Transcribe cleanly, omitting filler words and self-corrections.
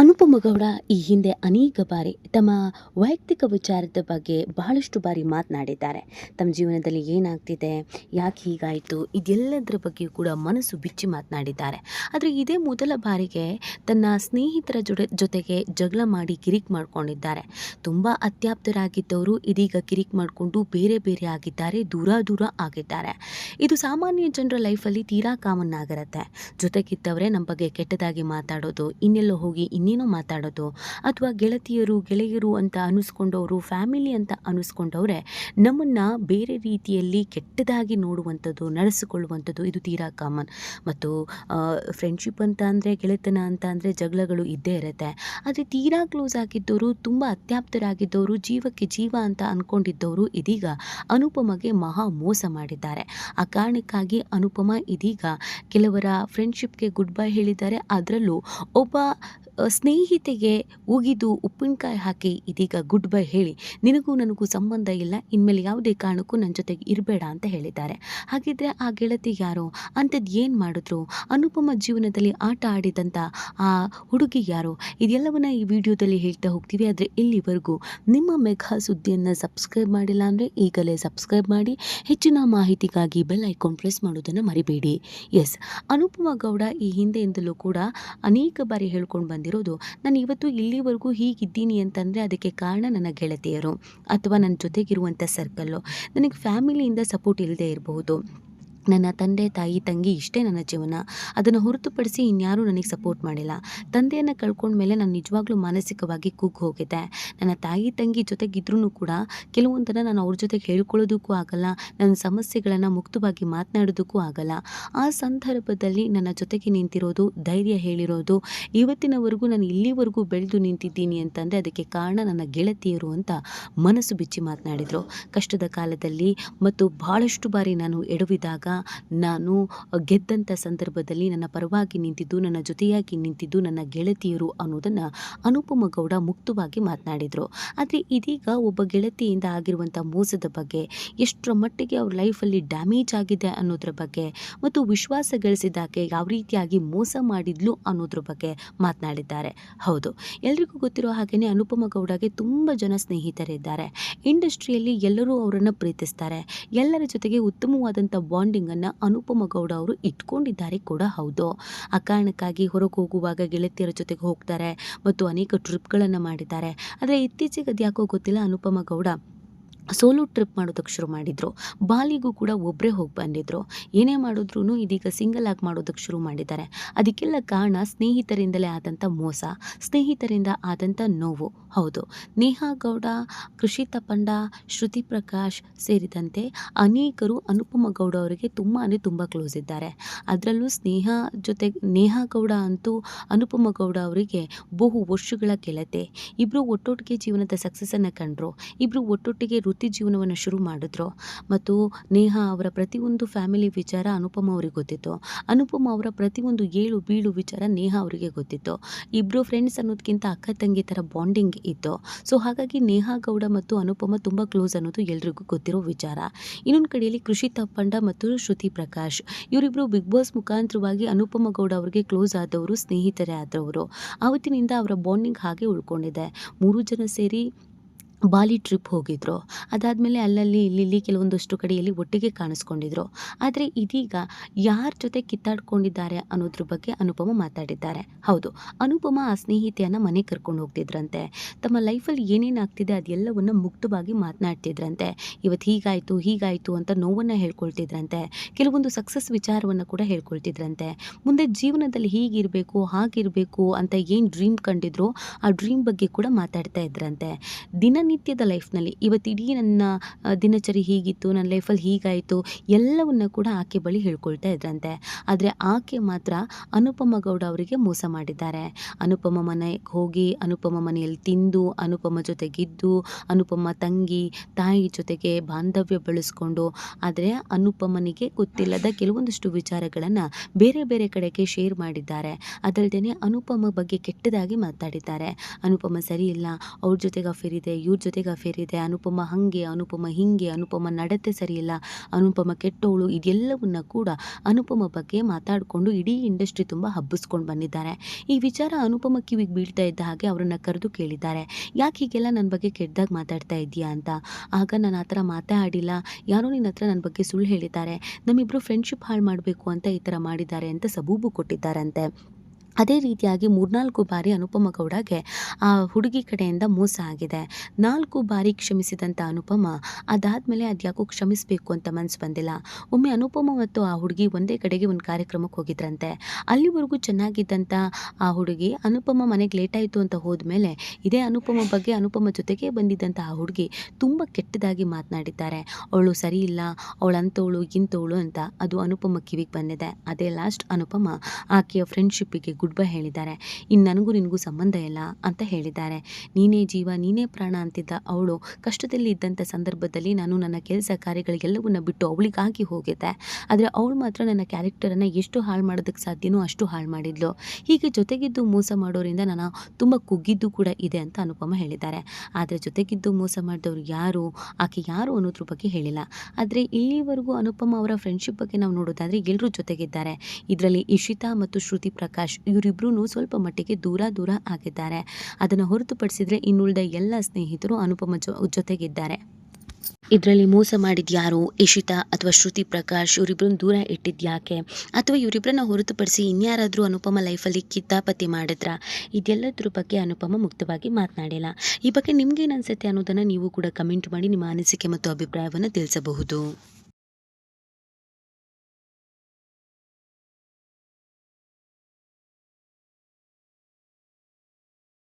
ಅನುಪಮ ಗೌಡ ಈ ಹಿಂದೆ ಅನೇಕ ಬಾರಿ ತಮ್ಮ ವೈಯಕ್ತಿಕ ವಿಚಾರದ ಬಗ್ಗೆ ಬಹಳಷ್ಟು ಬಾರಿ ಮಾತನಾಡಿದ್ದಾರೆ. ತಮ್ಮ ಜೀವನದಲ್ಲಿ ಏನಾಗ್ತಿದೆ, ಯಾಕೆ ಹೀಗಾಯಿತು, ಇದೆಲ್ಲದರ ಬಗ್ಗೆಯೂ ಕೂಡ ಮನಸ್ಸು ಬಿಚ್ಚಿ ಮಾತನಾಡಿದ್ದಾರೆ. ಆದರೆ ಇದೇ ಮೊದಲ ಬಾರಿಗೆ ತನ್ನ ಸ್ನೇಹಿತರ ಜೊತೆಗೆ ಜಗಳ ಮಾಡಿ ಕಿರಿಕ್ ಮಾಡ್ಕೊಂಡಿದ್ದಾರೆ. ತುಂಬ ಅತ್ಯಾಪ್ತರಾಗಿದ್ದವರು ಇದೀಗ ಕಿರಿಕ್ ಮಾಡಿಕೊಂಡು ಬೇರೆ ಬೇರೆ ಆಗಿದ್ದಾರೆ, ದೂರ ದೂರ ಆಗಿದ್ದಾರೆ. ಇದು ಸಾಮಾನ್ಯ ಜನರ ಲೈಫಲ್ಲಿ ತೀರಾ ಕಾಮನ್ ಆಗಿರುತ್ತೆ. ಜೊತೆಗಿದ್ದವರೇ ನಮ್ಮ ಬಗ್ಗೆ ಕೆಟ್ಟದಾಗಿ ಮಾತಾಡೋದು, ಇನ್ನೆಲ್ಲೋ ಹೋಗಿ ಇನ್ನೇನೋ ಮಾತಾಡೋದು, ಅಥವಾ ಗೆಳೆಯರು ಅಂತ ಅನಿಸ್ಕೊಂಡವರು, ಫ್ಯಾಮಿಲಿ ಅಂತ ಅನಿಸ್ಕೊಂಡವ್ರೆ ನಮ್ಮನ್ನು ಬೇರೆ ರೀತಿಯಲ್ಲಿ ಕೆಟ್ಟದಾಗಿ ನೋಡುವಂಥದ್ದು, ನಡೆಸಿಕೊಳ್ಳುವಂಥದ್ದು ಇದು ತೀರಾ ಕಾಮನ್. ಮತ್ತು ಫ್ರೆಂಡ್ಶಿಪ್ ಅಂತ ಅಂದರೆ, ಗೆಳೆತನ ಅಂತ ಅಂದರೆ ಜಗಳಗಳು ಇದ್ದೇ ಇರುತ್ತೆ. ಆದರೆ ತೀರಾ ಕ್ಲೋಸ್ ಆಗಿದ್ದವರು, ತುಂಬ ಅತ್ಯಾಪ್ತರಾಗಿದ್ದವರು, ಜೀವಕ್ಕೆ ಜೀವ ಅಂತ ಅಂದ್ಕೊಂಡಿದ್ದವರು ಇದೀಗ ಅನುಪಮಗೆ ಮಹಾ ಮೋಸ ಮಾಡಿದ್ದಾರೆ. ಆ ಕಾರಣಕ್ಕಾಗಿ ಅನುಪಮ ಇದೀಗ ಕೆಲವರ ಫ್ರೆಂಡ್ಶಿಪ್ಗೆ ಗುಡ್ ಬೈ ಹೇಳಿದ್ದಾರೆ. ಅದರಲ್ಲೂ ಒಬ್ಬ ಸ್ನೇಹಿತೆಗೆ ಉಗಿದು ಉಪ್ಪಿನಕಾಯಿ ಹಾಕಿ ಇದೀಗ ಗುಡ್ ಬೈ ಹೇಳಿ, ನಿನಗೂ ನನಗೂ ಸಂಬಂಧ ಇಲ್ಲ, ಇನ್ಮೇಲೆ ಯಾವುದೇ ಕಾರಣಕ್ಕೂ ನನ್ನ ಜೊತೆಗೆ ಇರಬೇಡ ಅಂತ ಹೇಳಿದ್ದಾರೆ. ಹಾಗಿದ್ರೆ ಆ ಗೆಳತಿ ಯಾರು, ಅಂಥದ್ದು ಏನು ಮಾಡಿದ್ರು, ಅನುಪಮ ಜೀವನದಲ್ಲಿ ಆಟ ಆಡಿದಂಥ ಆ ಹುಡುಗಿ ಯಾರು, ಇದೆಲ್ಲವನ್ನ ಈ ವಿಡಿಯೋದಲ್ಲಿ ಹೇಳ್ತಾ ಹೋಗ್ತೀವಿ. ಆದರೆ ಇಲ್ಲಿವರೆಗೂ ನಿಮ್ಮ ಮೆಘಾ ಸುದ್ದಿಯನ್ನು ಸಬ್ಸ್ಕ್ರೈಬ್ ಮಾಡಿಲ್ಲ ಅಂದರೆ ಈಗಲೇ ಸಬ್ಸ್ಕ್ರೈಬ್ ಮಾಡಿ, ಹೆಚ್ಚಿನ ಮಾಹಿತಿಗಾಗಿ ಬೆಲ್ ಐಕಾನ್ ಪ್ರೆಸ್ ಮಾಡೋದನ್ನು ಮರಿಬೇಡಿ. ಎಸ್, ಅನುಪಮ ಗೌಡ ಈ ಹಿಂದೆಯಿಂದಲೂ ಕೂಡ ಅನೇಕ ಬಾರಿ ಹೇಳ್ಕೊಂಡು ಬಂದಿರೋದು, ನಾನು ಇವತ್ತು ಇಲ್ಲಿವರೆಗೂ ಹೀಗಿದ್ದೀನಿ ಅಂತಂದರೆ ಅದಕ್ಕೆ ಕಾರಣ ನನ್ನ ಗೆಳತಿಯರು ಅಥವಾ ನನ್ನ ಜೊತೆಗಿರುವಂಥ ಸರ್ಕಲ್ಲು. ನನಗೆ ಫ್ಯಾಮಿಲಿಯಿಂದ ಸಪೋರ್ಟ್ ಇಲ್ಲದೆ ಇರಬಹುದು, ನನ್ನ ತಂದೆ ತಾಯಿ ತಂಗಿ ಇಷ್ಟೇ ನನ್ನ ಜೀವನ, ಅದನ್ನು ಹೊರತುಪಡಿಸಿ ಇನ್ಯಾರೂ ನನಗೆ ಸಪೋರ್ಟ್ ಮಾಡಿಲ್ಲ. ತಂದೆಯನ್ನು ಕಳ್ಕೊಂಡ್ಮೇಲೆ ನಾನು ನಿಜವಾಗ್ಲೂ ಮಾನಸಿಕವಾಗಿ ಕುಗ್ಗಿ ಹೋಗಿದ್ದೆ. ನನ್ನ ತಾಯಿ ತಂಗಿ ಜೊತೆಗಿದ್ರೂ ಕೂಡ ಕೆಲವೊಂದನ್ನು ನಾನು ಅವ್ರ ಜೊತೆಗೆ ಹೇಳ್ಕೊಳ್ಳೋದಕ್ಕೂ ಆಗಲ್ಲ, ನನ್ನ ಸಮಸ್ಯೆಗಳನ್ನು ಮುಕ್ತವಾಗಿ ಮಾತನಾಡೋದಕ್ಕೂ ಆಗಲ್ಲ. ಆ ಸಂದರ್ಭದಲ್ಲಿ ನನ್ನ ಜೊತೆಗೆ ನಿಂತಿರೋದು, ಧೈರ್ಯ ಹೇಳಿರೋದು, ಇವತ್ತಿನವರೆಗೂ ನಾನು ಇಲ್ಲಿವರೆಗೂ ಬೆಳೆದು ನಿಂತಿದ್ದೀನಿ ಅಂತಂದರೆ ಅದಕ್ಕೆ ಕಾರಣ ನನ್ನ ಗೆಳತಿಯರು ಅಂತ ಮನಸ್ಸು ಬಿಚ್ಚಿ ಮಾತನಾಡಿದರು. ಕಷ್ಟದ ಕಾಲದಲ್ಲಿ ಮತ್ತು ಭಾಳಷ್ಟು ಬಾರಿ ನಾನು ಎಡವಿದಾಗ, ನಾನು ಗೆದ್ದಂಥ ಸಂದರ್ಭದಲ್ಲಿ ನನ್ನ ಪರವಾಗಿ ನಿಂತಿದ್ದು, ನನ್ನ ಜೊತೆಯಾಗಿ ನಿಂತಿದ್ದು ನನ್ನ ಗೆಳತಿಯರು ಅನ್ನೋದನ್ನು ಅನುಪಮ ಗೌಡ ಮುಕ್ತವಾಗಿ ಮಾತನಾಡಿದರು. ಆದರೆ ಇದೀಗ ಒಬ್ಬ ಗೆಳತಿಯಿಂದ ಆಗಿರುವಂಥ ಮೋಸದ ಬಗ್ಗೆ, ಎಷ್ಟರ ಮಟ್ಟಿಗೆ ಅವ್ರ ಲೈಫಲ್ಲಿ ಡ್ಯಾಮೇಜ್ ಆಗಿದೆ ಅನ್ನೋದ್ರ ಬಗ್ಗೆ, ಮತ್ತು ವಿಶ್ವಾಸ ಗಳಿಸಿದಾಕೆ ಯಾವ ರೀತಿಯಾಗಿ ಮೋಸ ಮಾಡಿದ್ಲು ಅನ್ನೋದ್ರ ಬಗ್ಗೆ ಮಾತನಾಡಿದ್ದಾರೆ. ಹೌದು, ಎಲ್ರಿಗೂ ಗೊತ್ತಿರೋ ಹಾಗೆಯೇ ಅನುಪಮ ಗೌಡಗೆ ತುಂಬ ಜನ ಸ್ನೇಹಿತರಿದ್ದಾರೆ. ಇಂಡಸ್ಟ್ರಿಯಲ್ಲಿ ಎಲ್ಲರೂ ಅವರನ್ನು ಪ್ರೀತಿಸ್ತಾರೆ. ಎಲ್ಲರ ಜೊತೆಗೆ ಉತ್ತಮವಾದಂಥ ಬಾಂಡಿಂಗನ್ನು ಅನುಪಮ ಗೌಡ ಅವರು ಇಟ್ಕೊಂಡಿದ್ದಾರೆ ಕೂಡ ಹೌದು. ಆ ಕಾರಣಕ್ಕಾಗಿ ಹೊರಗೆ ಹೋಗುವಾಗ ಗೆಳತಿಯರ ಜೊತೆಗೆ ಹೋಗ್ತಾರೆ ಮತ್ತು ಅನೇಕ ಟ್ರಿಪ್ಗಳನ್ನು ಮಾಡಿದ್ದಾರೆ. ಆದರೆ ಇತ್ತೀಚೆಗೆ ಅದ್ಯಾಕೋ ಗೊತ್ತಿಲ್ಲ, ಅನುಪಮ ಗೌಡ ಸೋಲೋ ಟ್ರಿಪ್ ಮಾಡೋದಕ್ಕೆ ಶುರು ಮಾಡಿದರು. ಬಾಲಿಗೂ ಕೂಡ ಒಬ್ಬರೇ ಹೋಗಿ ಬಂದಿದ್ದರು. ಏನೇ ಮಾಡಿದ್ರೂ ಇದೀಗ ಸಿಂಗಲ್ ಆಗಿ ಮಾಡೋದಕ್ಕೆ ಶುರು ಮಾಡಿದ್ದಾರೆ. ಅದಕ್ಕೆಲ್ಲ ಕಾರಣ ಸ್ನೇಹಿತರಿಂದಲೇ ಆದಂಥ ಮೋಸ, ಸ್ನೇಹಿತರಿಂದ ಆದಂಥ ನೋವು. ಹೌದು, ನೇಹಾ ಗೌಡ, ಕೃಷಿತಾ ಪಂಡ, ಶ್ರುತಿ ಪ್ರಕಾಶ್ ಸೇರಿದಂತೆ ಅನೇಕರು ಅನುಪಮ ಗೌಡ ಅವರಿಗೆ ತುಂಬ ಕ್ಲೋಸ್ ಇದ್ದಾರೆ. ಅದರಲ್ಲೂ ನೇಹಾ ಗೌಡ ಅಂತೂ ಅನುಪಮ ಗೌಡ ಅವರಿಗೆ ಬಹು ವರ್ಷಗಳ ಗೆಳತೆ. ಇಬ್ಬರು ಒಟ್ಟೊಟ್ಟಿಗೆ ಜೀವನದ ಸಕ್ಸಸ್ಸನ್ನು ಕಂಡರು. ಇಬ್ಬರು ಒಟ್ಟೊಟ್ಟಿಗೆ ವೃತ್ತಿ ಜೀವನವನ್ನು ಶುರು ಮಾಡಿದ್ರು. ಮತ್ತು ನೇಹಾ ಅವರ ಪ್ರತಿಯೊಂದು ಫ್ಯಾಮಿಲಿ ವಿಚಾರ ಅನುಪಮ ಅವರಿಗೆ ಗೊತ್ತಿತ್ತು. ಅನುಪಮ ಅವರ ಪ್ರತಿಯೊಂದು ಏಳು ಬೀಳು ವಿಚಾರ ನೇಹಾ ಅವರಿಗೆ ಗೊತ್ತಿತ್ತು. ಇಬ್ಬರು ಫ್ರೆಂಡ್ಸ್ ಅನ್ನೋದಕ್ಕಿಂತ ಅಕ್ಕ ತಂಗಿ ಥರ ಬಾಂಡಿಂಗ್ ಇತ್ತು. ಸೊ ಹಾಗಾಗಿ ನೇಹಾ ಗೌಡ ಮತ್ತು ಅನುಪಮ ತುಂಬ ಕ್ಲೋಸ್ ಅನ್ನೋದು ಎಲ್ರಿಗೂ ಗೊತ್ತಿರೋ ವಿಚಾರ. ಇನ್ನೊಂದು ಕಡೆಯಲ್ಲಿ ಕೃಷಿತಾ ಪಂಡ ಮತ್ತು ಶ್ರುತಿ ಪ್ರಕಾಶ್, ಇವರಿಬ್ಬರು ಬಿಗ್ ಬಾಸ್ ಮುಖಾಂತರವಾಗಿ ಅನುಪಮ ಗೌಡ ಅವರಿಗೆ ಕ್ಲೋಸ್ ಆದವರು, ಸ್ನೇಹಿತರೇ ಆದವರು. ಆವತ್ತಿನಿಂದ ಅವರ ಬಾಂಡಿಂಗ್ ಹಾಗೆ ಉಳ್ಕೊಂಡಿದೆ. ಮೂರು ಜನ ಸೇರಿ ಬಾಲಿ ಟ್ರಿಪ್ ಹೋಗಿದ್ರು. ಅದಾದಮೇಲೆ ಅಲ್ಲಲ್ಲಿ ಇಲ್ಲಿ ಕೆಲವೊಂದಷ್ಟು ಕಡೆಯಲ್ಲಿ ಒಟ್ಟಿಗೆ ಕಾಣಿಸ್ಕೊಂಡಿದ್ರು. ಆದರೆ ಇದೀಗ ಯಾರ ಜೊತೆ ಕಿತ್ತಾಡ್ಕೊಂಡಿದ್ದಾರೆ ಅನ್ನೋದ್ರ ಬಗ್ಗೆ ಅನುಪಮ ಮಾತಾಡಿದ್ದಾರೆ. ಹೌದು, ಅನುಪಮ ಆ ಸ್ನೇಹಿತೆಯನ್ನು ಮನೆಗೆ ಕರ್ಕೊಂಡು ಹೋಗ್ತಿದ್ರಂತೆ. ತಮ್ಮ ಲೈಫಲ್ಲಿ ಏನೇನಾಗ್ತಿದೆ ಅದೆಲ್ಲವನ್ನು ಮುಕ್ತವಾಗಿ ಮಾತನಾಡ್ತಿದ್ರಂತೆ. ಇವತ್ತು ಹೀಗಾಯಿತು ಅಂತ ನೋವನ್ನು ಹೇಳ್ಕೊಳ್ತಿದ್ರಂತೆ. ಕೆಲವೊಂದು ಸಕ್ಸಸ್ ವಿಚಾರವನ್ನು ಕೂಡ ಹೇಳ್ಕೊಳ್ತಿದ್ರಂತೆ. ಮುಂದೆ ಜೀವನದಲ್ಲಿ ಹೀಗಿರಬೇಕು ಹಾಗಿರಬೇಕು ಅಂತ ಏನು ಡ್ರೀಮ್ ಕಂಡಿದ್ರು ಆ ಡ್ರೀಮ್ ಬಗ್ಗೆ ಕೂಡ ಮಾತಾಡ್ತಾ ಇದ್ರಂತೆ. ದಿನನಿತ್ಯದ ಲೈಫ್ನಲ್ಲಿ ಇವತ್ತಿಡೀ ನನ್ನ ದಿನಚರಿ ಹೀಗಿತ್ತು, ನನ್ನ ಲೈಫಲ್ಲಿ ಹೀಗಾಯಿತು ಎಲ್ಲವನ್ನು ಕೂಡ ಆಕೆ ಬಳಿ ಹೇಳ್ಕೊಳ್ತಾ ಇದ್ರಂತೆ. ಆದರೆ ಆಕೆ ಮಾತ್ರ ಅನುಪಮ ಗೌಡ ಅವರಿಗೆ ಮೋಸ ಮಾಡಿದ್ದಾರೆ. ಅನುಪಮ ಮನೆಗೆ ಹೋಗಿ, ಅನುಪಮ ಮನೆಯಲ್ಲಿ ತಿಂದು, ಅನುಪಮ ಜೊತೆಗಿದ್ದು, ಅನುಪಮ ತಂಗಿ ತಾಯಿ ಜೊತೆಗೆ ಬಾಂಧವ್ಯ ಬೆಳೆಸ್ಕೊಂಡು, ಆದರೆ ಅನುಪಮನಿಗೆ ಗೊತ್ತಿಲ್ಲದ ಕೆಲವೊಂದಷ್ಟು ವಿಚಾರಗಳನ್ನು ಬೇರೆ ಬೇರೆ ಕಡೆಗೆ ಶೇರ್ ಮಾಡಿದ್ದಾರೆ. ಅದಲ್ಲದೆ ಅನುಪಮ ಬಗ್ಗೆ ಕೆಟ್ಟದಾಗಿ ಮಾತಾಡಿದ್ದಾರೆ. ಅನುಪಮ ಸರಿ ಇಲ್ಲ, ಅವ್ರ ಜೊತೆಗೆ ಅಫೇರ್ ಇದೆ, ಇವ್ರ ಜೊತೆಗೆ ಅಫೇರ್ ಇದೆ, ಅನುಪಮ ಹಾಗೆ, ಅನುಪಮ ಹಿಂಗೆ, ಅನುಪಮ ನಡತೆ ಸರಿಯಿಲ್ಲ, ಅನುಪಮ ಕೆಟ್ಟವಳು, ಇದೆಲ್ಲವನ್ನ ಕೂಡ ಅನುಪಮ ಬಗ್ಗೆ ಮಾತಾಡಿಕೊಂಡು ಇಡೀ ಇಂಡಸ್ಟ್ರಿ ತುಂಬ ಹಬ್ಬಿಸ್ಕೊಂಡು ಬಂದಿದ್ದಾರೆ. ಈ ವಿಚಾರ ಅನುಪಮ ಕಿವಿಗೆ ಬೀಳ್ತಾ ಇದ್ದ ಹಾಗೆ ಅವರನ್ನು ಕರೆದು ಕೇಳಿದ್ದಾರೆ, ಯಾಕೆ ಹೀಗೆಲ್ಲ ನನ್ನ ಬಗ್ಗೆ ಕೆಟ್ಟದಾಗಿ ಮಾತಾಡ್ತಾ ಇದೆಯಾ ಅಂತ. ಆಗ ನಾನು ಆ ಥರ ಮಾತಾಡಿಲ್ಲ, ಯಾರೋ ನಿನ್ನ ಹತ್ರ ನನ್ನ ಬಗ್ಗೆ ಸುಳ್ಳು ಹೇಳಿದ್ದಾರೆ, ನಮ್ಮಿಬ್ಬರು ಫ್ರೆಂಡ್ಶಿಪ್ ಹಾಳು ಮಾಡಬೇಕು ಅಂತ ಈ ಥರ ಮಾಡಿದ್ದಾರೆ ಅಂತ ಸಬೂಬು ಕೊಟ್ಟಿದ್ದಾರಂತೆ. ಅದೇ ರೀತಿಯಾಗಿ 3-4 ಬಾರಿ ಅನುಪಮ ಗೌಡಗೆ ಆ ಹುಡುಗಿ ಕಡೆಯಿಂದ ಮೋಸ ಆಗಿದೆ. 4 ಬಾರಿ ಕ್ಷಮಿಸಿದಂಥ ಅನುಪಮ ಅದಾದಮೇಲೆ ಅದ್ಯಾಕೋ ಕ್ಷಮಿಸಬೇಕು ಅಂತ ಮನಸ್ಸು ಬಂದಿಲ್ಲ. ಒಮ್ಮೆ ಅನುಪಮ ಮತ್ತು ಆ ಹುಡುಗಿ ಒಂದೇ ಕಡೆಗೆ ಒಂದು ಕಾರ್ಯಕ್ರಮಕ್ಕೆ ಹೋಗಿದ್ರಂತೆ. ಅಲ್ಲಿವರೆಗೂ ಚೆನ್ನಾಗಿದ್ದಂಥ ಆ ಹುಡುಗಿ ಅನುಪಮ ಮನೆಗೆ ಲೇಟಾಯಿತು ಅಂತ ಹೋದ್ಮೇಲೆ ಇದೇ ಅನುಪಮ ಬಗ್ಗೆ ಅನುಪಮ ಜೊತೆಗೆ ಬಂದಿದ್ದಂಥ ಆ ಹುಡುಗಿ ತುಂಬ ಕೆಟ್ಟದಾಗಿ ಮಾತನಾಡಿದ್ದಾರೆ. ಅವಳು ಸರಿ ಇಲ್ಲ, ಅವಳಂತವಳು ಇಂಥವಳು ಅಂತ ಅದು ಅನುಪಮ ಕಿವಿಗೆ ಬಂದಿದೆ. ಅದೇ ಲಾಸ್ಟ್ ಅನುಪಮ ಆಕೆಯ ಫ್ರೆಂಡ್ಶಿಪ್ಪಿಗೆ ಗುಡ್ ಬೈ ಹೇಳಿದ್ದಾರೆ. ಇನ್ನು ನನಗೂ ನಿನಗೂ ಸಂಬಂಧ ಇಲ್ಲ ಅಂತ ಹೇಳಿದ್ದಾರೆ. ನೀನೇ ಜೀವ ನೀನೇ ಪ್ರಾಣ ಅಂತಿದ್ದ ಅವಳು ಕಷ್ಟದಲ್ಲಿ ಇದ್ದಂಥ ಸಂದರ್ಭದಲ್ಲಿ ನಾನು ನನ್ನ ಕೆಲಸ ಕಾರ್ಯಗಳಿಗೆಲ್ಲವನ್ನ ಬಿಟ್ಟು ಅವಳಿಗಾಗಿ ಹೋಗಿದ್ದೆ. ಆದರೆ ಅವಳು ಮಾತ್ರ ನನ್ನ ಕ್ಯಾರೆಕ್ಟರನ್ನು ಎಷ್ಟು ಹಾಳು ಮಾಡೋದಕ್ಕೆ ಸಾಧ್ಯನೋ ಅಷ್ಟು ಹಾಳು ಮಾಡಿದ್ಲು. ಹೀಗೆ ಜೊತೆಗಿದ್ದು ಮೋಸ ಮಾಡೋರಿಂದ ನಾನು ತುಂಬ ಕುಗ್ಗಿದ್ದು ಕೂಡ ಇದೆ ಅಂತ ಅನುಪಮ ಹೇಳಿದ್ದಾರೆ. ಆದರೆ ಜೊತೆಗಿದ್ದು ಮೋಸ ಮಾಡಿದವರು ಯಾರು, ಆಕೆ ಯಾರು ಅನ್ನೋದ್ರ ಬಗ್ಗೆ ಹೇಳಿಲ್ಲ. ಆದರೆ ಇಲ್ಲಿವರೆಗೂ ಅನುಪಮ ಅವರ ಫ್ರೆಂಡ್ಶಿಪ್ ಬಗ್ಗೆ ನಾವು ನೋಡೋದಾದರೆ ಎಲ್ಲರೂ ಜೊತೆಗಿದ್ದಾರೆ. ಇದರಲ್ಲಿ ಇಶಿತಾ ಮತ್ತು ಶ್ರುತಿ ಪ್ರಕಾಶ್ ಇವರಿಬ್ಬರೂ ಸ್ವಲ್ಪ ಮಟ್ಟಿಗೆ ದೂರ ಆಗಿದ್ದಾರೆ. ಅದನ್ನು ಹೊರತುಪಡಿಸಿದರೆ ಇನ್ನುಳಿದ ಎಲ್ಲ ಸ್ನೇಹಿತರು ಅನುಪಮ ಜೊತೆಗಿದ್ದಾರೆ. ಇದರಲ್ಲಿ ಮೋಸ ಮಾಡಿದ್ಯಾರು, ಇಶಿತಾ ಅಥವಾ ಶ್ರುತಿ ಪ್ರಕಾಶ್, ಇವರಿಬ್ಬರನ್ನು ದೂರ ಇಟ್ಟಿದ್ಯಾಕೆ, ಅಥವಾ ಇವರಿಬ್ಬರನ್ನ ಹೊರತುಪಡಿಸಿ ಇನ್ಯಾರಾದರೂ ಅನುಪಮ ಲೈಫಲ್ಲಿ ಕಿತ್ತಾಪತಿ ಮಾಡಿದ್ರಾ, ಇದೆಲ್ಲದ್ರ ಬಗ್ಗೆ ಅನುಪಮ ಮುಕ್ತವಾಗಿ ಮಾತನಾಡಿಲ್ಲ. ಈ ಬಗ್ಗೆ ನಿಮ್ಗೇನು ಅನಿಸುತ್ತೆ ಅನ್ನೋದನ್ನು ನೀವು ಕೂಡ ಕಮೆಂಟ್ ಮಾಡಿ ನಿಮ್ಮ ಅನಿಸಿಕೆ ಮತ್ತು ಅಭಿಪ್ರಾಯವನ್ನು ತಿಳಿಸಬಹುದು.